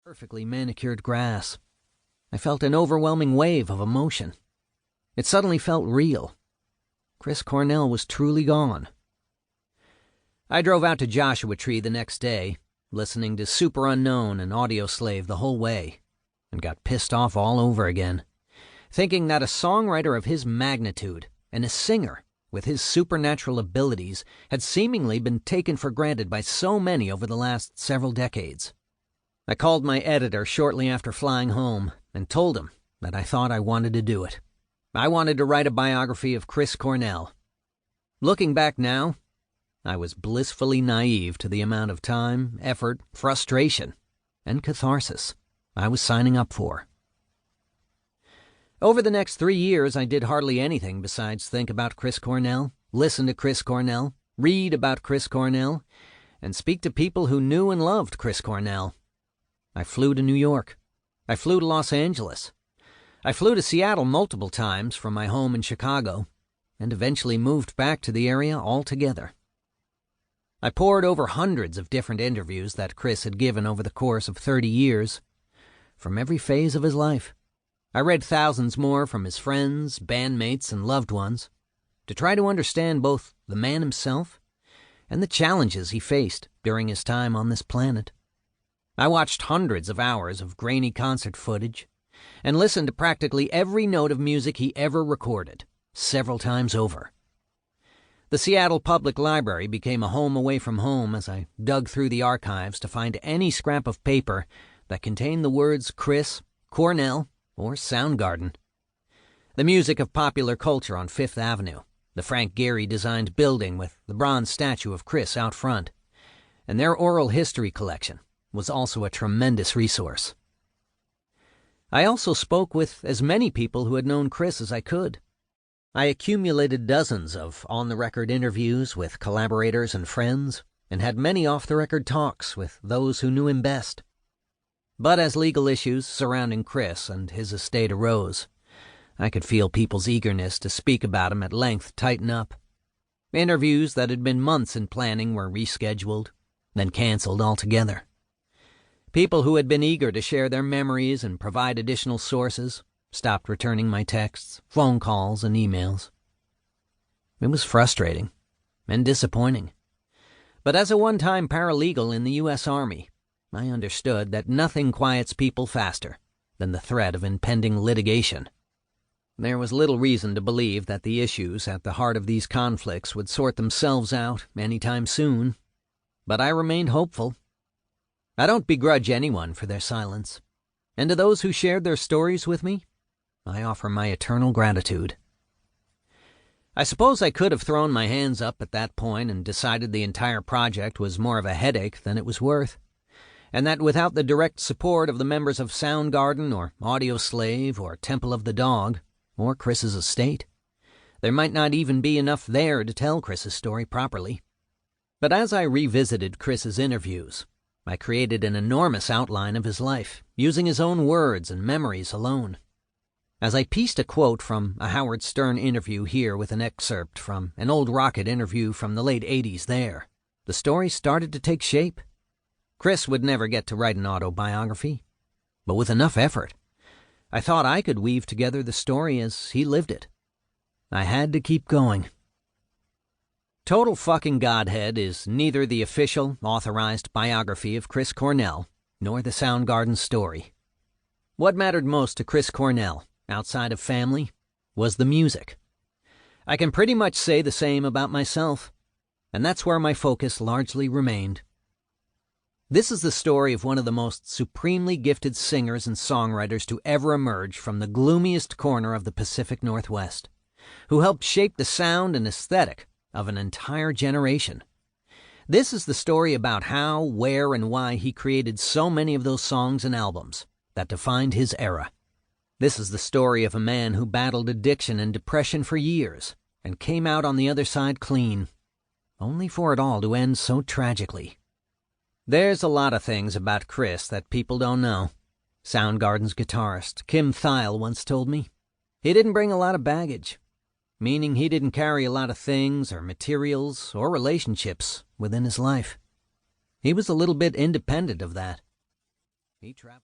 perfectly manicured grass. I felt an overwhelming wave of emotion. It suddenly felt real. Chris Cornell was truly gone. I drove out to Joshua Tree the next day, listening to Super Unknown and Audioslave the whole way, and got pissed off all over again, thinking that a songwriter of his magnitude and a singer with his supernatural abilities had seemingly been taken for granted by so many over the last several decades. I called my editor shortly after flying home and told him that I thought I wanted to do it. I wanted to write a biography of Chris Cornell. Looking back now, I was blissfully naive to the amount of time, effort, frustration, and catharsis I was signing up for. Over the next 3 years, I did hardly anything besides think about Chris Cornell, listen to Chris Cornell, read about Chris Cornell, and speak to people who knew and loved Chris Cornell. I flew to New York. I flew to Los Angeles. I flew to Seattle multiple times from my home in Chicago, and eventually moved back to the area altogether. I pored over hundreds of different interviews that Chris had given over the course of 30 years, from every phase of his life. I read thousands more from his friends, bandmates, and loved ones, to try to understand both the man himself and the challenges he faced during his time on this planet. I watched hundreds of hours of grainy concert footage and listened to practically every note of music he ever recorded, several times over. The Seattle Public Library became a home away from home as I dug through the archives to find any scrap of paper that contained the words Chris, Cornell, or Soundgarden. The music of popular culture on Fifth Avenue, the Frank Gehry-designed building with the bronze statue of Chris out front, and their oral history collection was also a tremendous resource. I also spoke with as many people who had known Chris as I could. I accumulated dozens of on-the-record interviews with collaborators and friends, and had many off-the-record talks with those who knew him best. But as legal issues surrounding Chris and his estate arose, I could feel people's eagerness to speak about him at length tighten up. Interviews that had been months in planning were rescheduled, then canceled altogether. People who had been eager to share their memories and provide additional sources stopped returning my texts, phone calls, and emails. It was frustrating and disappointing. But as a one-time paralegal in the U.S. Army, I understood that nothing quiets people faster than the threat of impending litigation. There was little reason to believe that the issues at the heart of these conflicts would sort themselves out anytime soon, but I remained hopeful. I don't begrudge anyone for their silence, and to those who shared their stories with me, I offer my eternal gratitude. I suppose I could have thrown my hands up at that point and decided the entire project was more of a headache than it was worth, and that without the direct support of the members of Soundgarden or Audioslave or Temple of the Dog or Chris's estate, there might not even be enough there to tell Chris's story properly. But as I revisited Chris's interviews, I created an enormous outline of his life, using his own words and memories alone. As I pieced a quote from a Howard Stern interview here with an excerpt from an old Rocket interview from the late 80s there, the story started to take shape. Chris would never get to write an autobiography, but with enough effort, I thought I could weave together the story as he lived it. I had to keep going. Total Fucking Godhead is neither the official, authorized biography of Chris Cornell nor the Soundgarden story. What mattered most to Chris Cornell, outside of family, was the music. I can pretty much say the same about myself, and that's where my focus largely remained. This is the story of one of the most supremely gifted singers and songwriters to ever emerge from the gloomiest corner of the Pacific Northwest, who helped shape the sound and aesthetic of an entire generation. This is the story about how, where, and why he created so many of those songs and albums that defined his era. This is the story of a man who battled addiction and depression for years and came out on the other side clean, only for it all to end so tragically. There's a lot of things about Chris that people don't know. Soundgarden's guitarist Kim Thile once told me. He didn't bring a lot of baggage, meaning he didn't carry a lot of things or materials or relationships within his life. He was a little bit independent of that. He traveled.